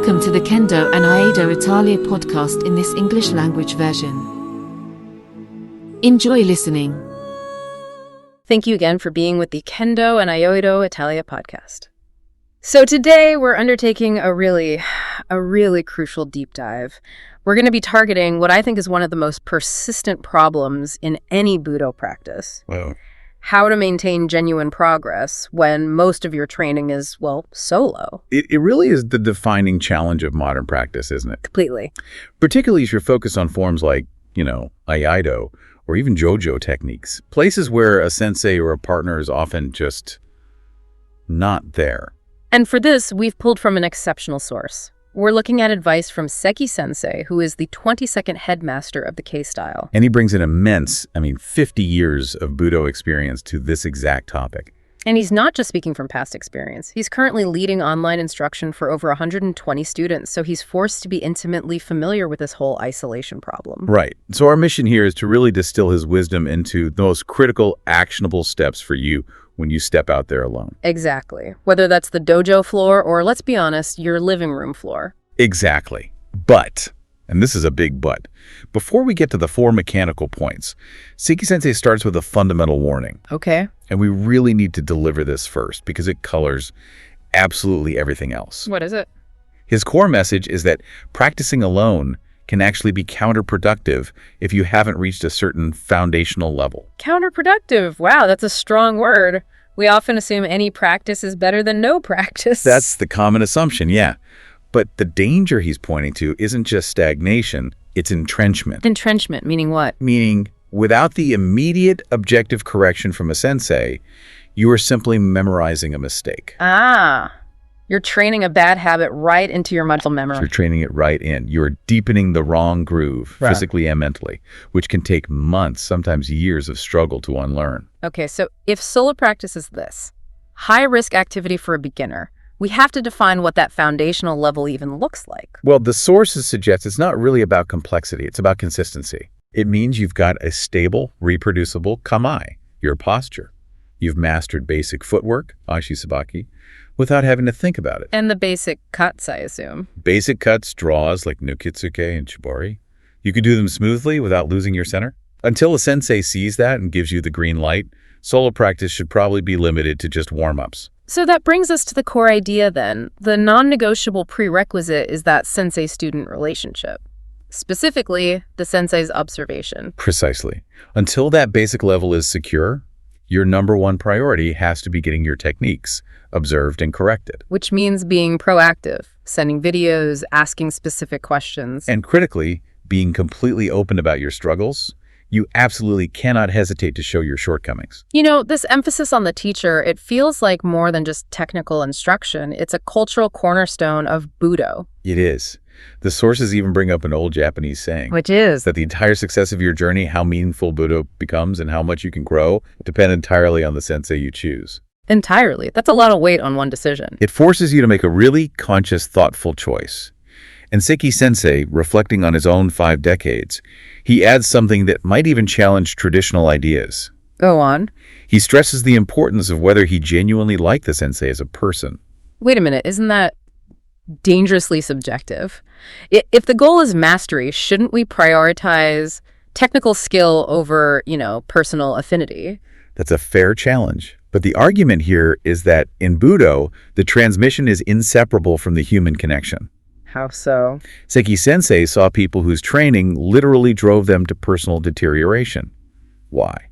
Welcome to the Kendo and IAIDO Italia podcast in this English language version. Enjoy listening. Thank you again for being with the Kendo and IAIDO Italia podcast. So today we're undertaking a really crucial deep dive. We're going to be targeting what I think is one of the most persistent problems in any budo practice. Wow. How to maintain genuine progress when most of your training is, solo. It really is the defining challenge of modern practice, isn't it? Completely. Particularly if you're focused on forms like, IAIDO or even JoJo techniques. Places where a sensei or a partner is often just not there. And for this, we've pulled from an exceptional source. We're looking at advice from Seki Sensei, who is the 22nd Headmaster of the K-style. And he brings an immense, 50 years of budo experience to this exact topic. And he's not just speaking from past experience. He's currently leading online instruction for over 120 students, so he's forced to be intimately familiar with this whole isolation problem. Right. So our mission here is to really distill his wisdom into the most critical, actionable steps for you when you step out there alone. Exactly. Whether that's the dojo floor or, let's be honest, your living room floor. Exactly. But, and this is a big but, before we get to the 4 mechanical points, Seki Sensei starts with a fundamental warning. Okay. And we really need to deliver this first because it colors absolutely everything else. What is it? His core message is that practicing alone can actually be counterproductive if you haven't reached a certain foundational level. Counterproductive. Wow, that's a strong word. We often assume any practice is better than no practice. That's the common assumption, yeah. But the danger he's pointing to isn't just stagnation, it's entrenchment. Entrenchment, meaning what? Meaning, without the immediate objective correction from a sensei, you are simply memorizing a mistake. You're training a bad habit right into your muscle memory. You're training it right in. You're deepening the wrong groove, physically and mentally, which can take months, sometimes years of struggle to unlearn. Okay, so if solo practice is this, high-risk activity for a beginner, we have to define what that foundational level even looks like. Well, the sources suggest it's not really about complexity, it's about consistency. It means you've got a stable, reproducible kamae, your posture. You've mastered basic footwork, ashi-sabaki, without having to think about it. And the basic cuts, I assume. Basic cuts, draws like nukitsuke and shibori. You can do them smoothly without losing your center. Until a sensei sees that and gives you the green light, solo practice should probably be limited to just warm-ups. So that brings us to the core idea then. The non-negotiable prerequisite is that sensei-student relationship. Specifically, the sensei's observation. Precisely. Until that basic level is secure, your number one priority has to be getting your techniques observed and corrected. Which means being proactive, sending videos, asking specific questions. And critically, being completely open about your struggles. You absolutely cannot hesitate to show your shortcomings. This emphasis on the teacher, it feels like more than just technical instruction. It's a cultural cornerstone of budo. It is. The sources even bring up an old Japanese saying. Which is? That the entire success of your journey, how meaningful budo becomes and how much you can grow, depend entirely on the sensei you choose. Entirely. That's a lot of weight on one decision. It forces you to make a really conscious, thoughtful choice. And Seki Sensei, reflecting on his own 5 decades, he adds something that might even challenge traditional ideas. Go on. He stresses the importance of whether he genuinely liked the sensei as a person. Wait a minute, isn't that dangerously subjective? If the goal is mastery, shouldn't we prioritize technical skill over, personal affinity? That's a fair challenge. But the argument here is that in budo, the transmission is inseparable from the human connection. How so? Seki Sensei saw people whose training literally drove them to personal deterioration. Why?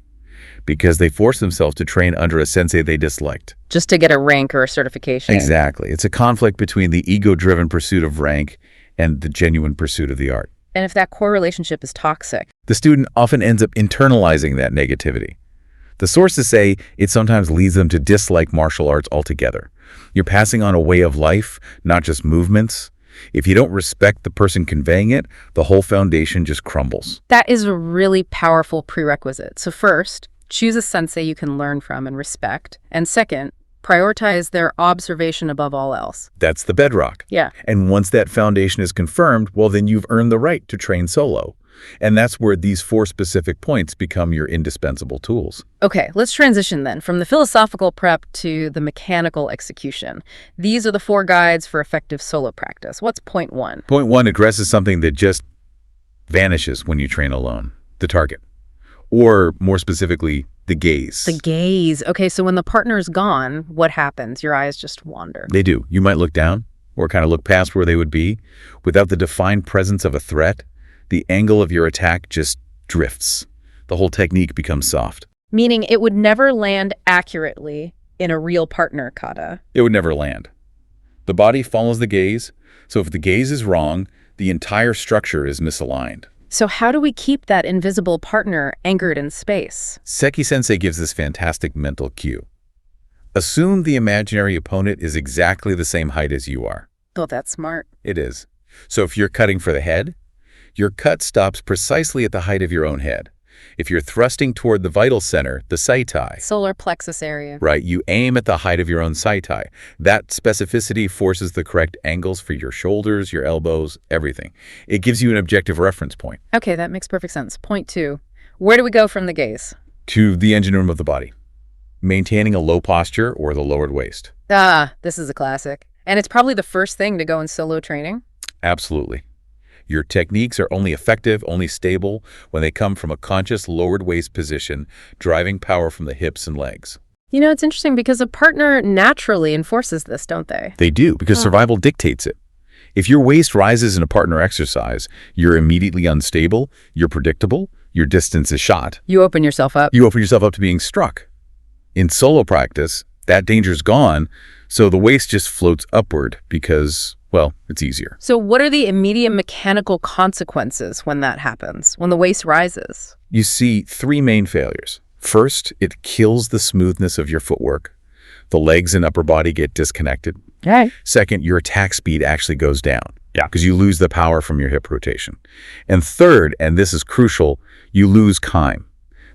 Because they forced themselves to train under a sensei they disliked. Just to get a rank or a certification. Exactly. It's a conflict between the ego-driven pursuit of rank and the genuine pursuit of the art. And if that core relationship is toxic, the student often ends up internalizing that negativity. The sources say it sometimes leads them to dislike martial arts altogether. You're passing on a way of life, not just movements. If you don't respect the person conveying it, the whole foundation just crumbles. That is a really powerful prerequisite. So first, choose a sensei you can learn from and respect. And second, prioritize their observation above all else. That's the bedrock. Yeah. And once that foundation is confirmed, well, then you've earned the right to train solo. And that's where these 4 specific points become your indispensable tools. Okay, let's transition then from the philosophical prep to the mechanical execution. These are the 4 guides for effective solo practice. What's point 1? Point 1 addresses something that just vanishes when you train alone, the target. Or more specifically, the gaze. The gaze. Okay, so when the partner is gone, what happens? Your eyes just wander. They do. You might look down or kind of look past where they would be. Without the defined presence of a threat, the angle of your attack just drifts. The whole technique becomes soft. Meaning it would never land accurately in a real partner kata. It would never land. The body follows the gaze, so if the gaze is wrong, the entire structure is misaligned. So how do we keep that invisible partner anchored in space? Seki Sensei gives this fantastic mental cue. Assume the imaginary opponent is exactly the same height as you are. Oh, that's smart. It is. So if you're cutting for the head, your cut stops precisely at the height of your own head. If you're thrusting toward the vital center, the saitai, Solar plexus area. right, you aim at the height of your own saitai. That specificity forces the correct angles for your shoulders, your elbows, everything. It gives you an objective reference point. Okay, that makes perfect sense. Point 2. Where do we go from the gaze? To the engine room of the body, maintaining a low posture or the lowered waist. Ah, this is a classic. And it's probably the first thing to go in solo training. Absolutely. Your techniques are only effective, only stable, when they come from a conscious lowered waist position, driving power from the hips and legs. You know, it's interesting because a partner naturally enforces this, don't they? They do, because survival dictates it. If your waist rises in a partner exercise, you're immediately unstable, you're predictable, your distance is shot. You open yourself up. You open yourself up to being struck. In solo practice, that danger's gone, so the waist just floats upward because, well, it's easier. So what are the immediate mechanical consequences when that happens, when the waist rises? You see 3 main failures. First, it kills the smoothness of your footwork. The legs and upper body get disconnected. Okay. Second, your attack speed actually goes down. Yeah. Because you lose the power from your hip rotation. And third, and this is crucial, you lose kaim.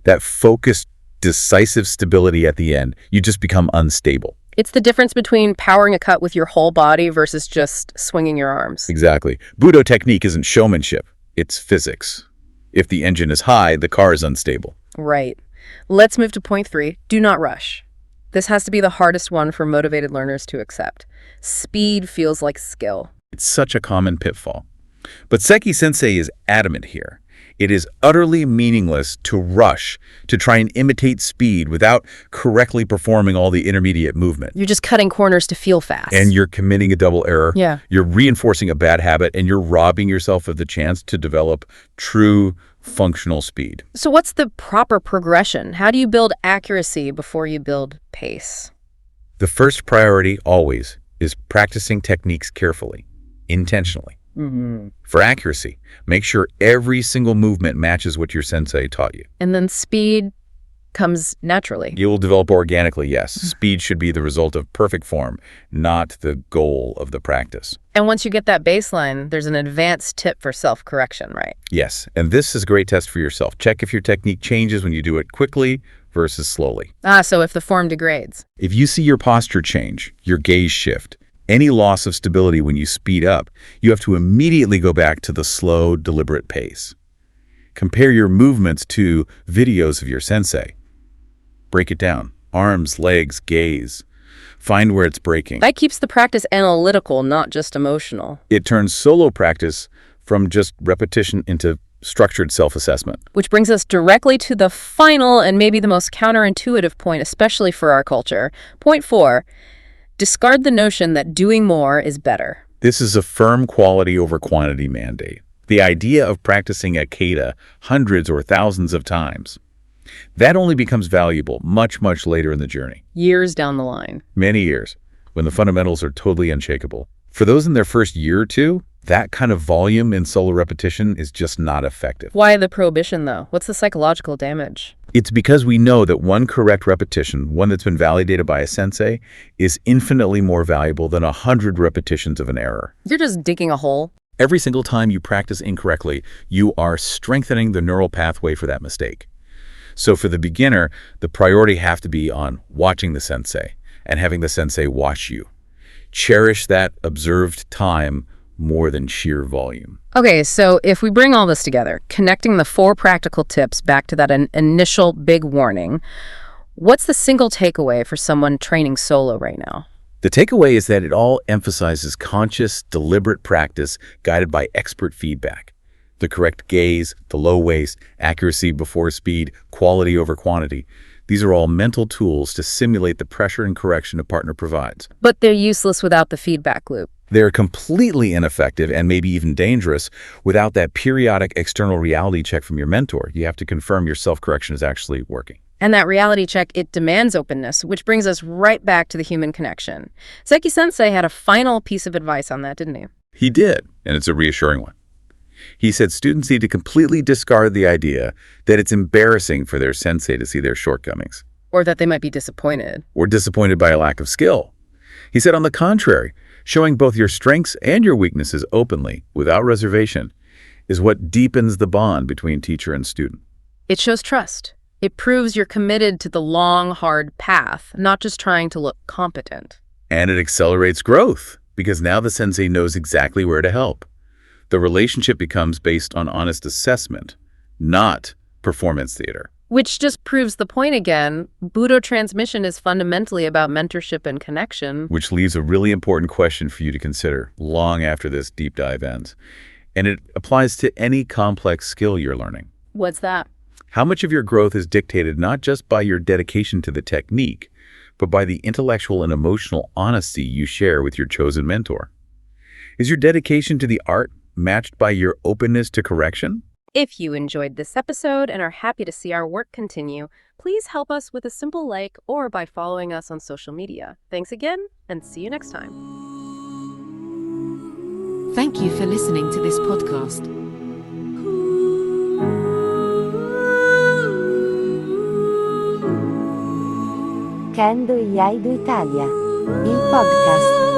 That focused, decisive stability at the end. You just become unstable. It's the difference between powering a cut with your whole body versus just swinging your arms. Exactly. Budo technique isn't showmanship. It's physics. If the engine is high, the car is unstable. Right. Let's move to point 3. Do not rush. This has to be the hardest one for motivated learners to accept. Speed feels like skill. It's such a common pitfall. But Seki Sensei is adamant here. It is utterly meaningless to rush, to try and imitate speed without correctly performing all the intermediate movement. You're just cutting corners to feel fast. And you're committing a double error. Yeah. You're reinforcing a bad habit, and you're robbing yourself of the chance to develop true functional speed. So what's the proper progression? How do you build accuracy before you build pace? The first priority always is practicing techniques carefully, intentionally. For accuracy, make sure every single movement matches what your sensei taught you. And then speed comes naturally. You will develop organically, yes. Speed should be the result of perfect form, not the goal of the practice. And once you get that baseline, there's an advanced tip for self-correction, right? Yes, and this is a great test for yourself. Check if your technique changes when you do it quickly versus slowly. So if the form degrades. If you see your posture change, your gaze shift, any loss of stability when you speed up, you have to immediately go back to the slow, deliberate pace. Compare your movements to videos of your sensei. Break it down. Arms, legs, gaze. Find where it's breaking. That keeps the practice analytical, not just emotional. It turns solo practice from just repetition into structured self-assessment. Which brings us directly to the final and maybe the most counterintuitive point, especially for our culture. Point 4. Discard the notion that doing more is better. This is a firm quality over quantity mandate. The idea of practicing a kata hundreds or thousands of times, that only becomes valuable much, much later in the journey. Years down the line. Many years, when the fundamentals are totally unshakable. For those in their first year or two, that kind of volume in solo repetition is just not effective. Why the prohibition, though? What's the psychological damage? It's because we know that one correct repetition, one that's been validated by a sensei, is infinitely more valuable than 100 repetitions of an error. You're just digging a hole. Every single time you practice incorrectly, you are strengthening the neural pathway for that mistake. So for the beginner, the priority have to be on watching the sensei and having the sensei watch you. Cherish that observed time more than sheer volume. Okay, so if we bring all this together, connecting the 4 practical tips back to that initial big warning, what's the single takeaway for someone training solo right now? The takeaway is that it all emphasizes conscious, deliberate practice guided by expert feedback. The correct gaze, the low waist, accuracy before speed, quality over quantity. These are all mental tools to simulate the pressure and correction a partner provides. But they're useless without the feedback loop. They're completely ineffective and maybe even dangerous without that periodic external reality check from your mentor. You have to confirm your self-correction is actually working. And that reality check, it demands openness, which brings us right back to the human connection. Seki Sensei had a final piece of advice on that, didn't he? He did, and it's a reassuring one. He said students need to completely discard the idea that it's embarrassing for their sensei to see their shortcomings. Or that they might be disappointed. Or disappointed by a lack of skill. He said, on the contrary, showing both your strengths and your weaknesses openly, without reservation, is what deepens the bond between teacher and student. It shows trust. It proves you're committed to the long, hard path, not just trying to look competent. And it accelerates growth, because now the sensei knows exactly where to help. The relationship becomes based on honest assessment, not performance theater. Which just proves the point again. Budo transmission is fundamentally about mentorship and connection. Which leaves a really important question for you to consider long after this deep dive ends. And it applies to any complex skill you're learning. What's that? How much of your growth is dictated not just by your dedication to the technique, but by the intellectual and emotional honesty you share with your chosen mentor? Is your dedication to the art matched by your openness to correction? If you enjoyed this episode and are happy to see our work continue, please help us with a simple like or by following us on social media. Thanks again, and see you next time. Thank you for listening to this podcast. Kendo IAIDO Italia, il podcast.